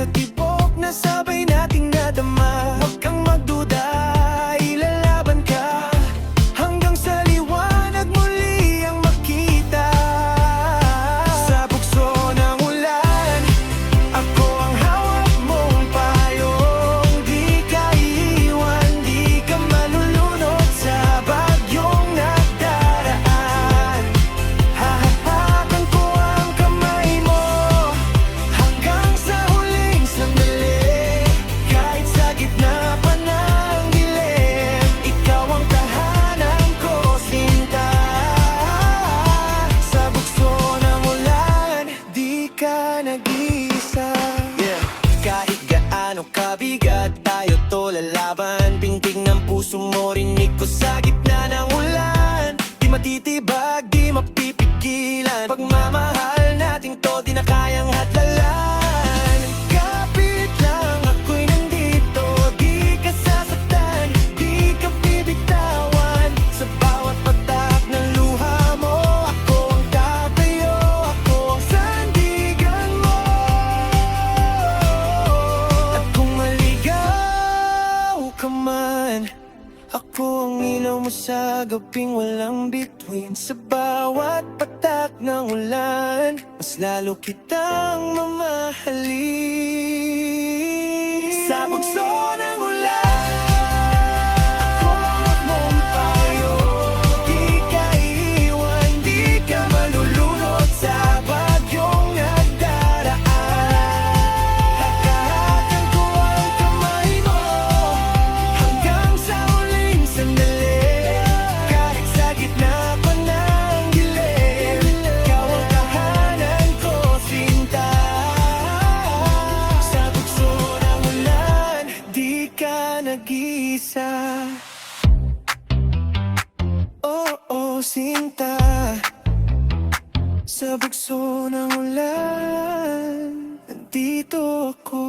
sa tibok na sabay nating nadama. Huwag kang magduda, ilalaban ka hanggang sa liwanag muli ang makita. Sa bugso ng ulan, ako ang hawak mong payong. Di ka iiwan, di ka malulunod sa bagyong nagdaraan. Hahawakan ko ang kamay mo hanggang sa huling sandali. Kahit sa gitna pa ng dilim, ikaw ang tahanan ko, sinta. Sa bugso ng ulan, di ka nag-iisa. Kahit gaano kabigat, tayo to lalaban. Pintig ng puso mo, rinig ko sa gitna ng ulan. Di matitibag, di mapipigilan. Pagmamahal natin to, di na kayang hadlalan. Kapit lang, ako'y nandito. Di ka sasaktan, di ka bibitawan. Sa bawat patak ng luha mo, ako ang tatayo, ako ang sandigan mo. At kung maligaw ka man, ako ang ilaw mo sa gabing walang bituin. Sa bawat patak ng ulan, mas lalo kitang mamahalin. Sa bugso ng ulan, ako ang hawak mong payo. Di ka iiwan, di ka malulunod sa bagyong nagdaraan. Hakahakan ko ang kamay mo hanggang sa huling sandali. Kahit sa gitna pa ng dilim, ikaw ang tahanan ko, sinta. Sa bugso ng ulan, di ka nag-iisa. Oh, sinta. Sa bugso ng ulan, nandito ako.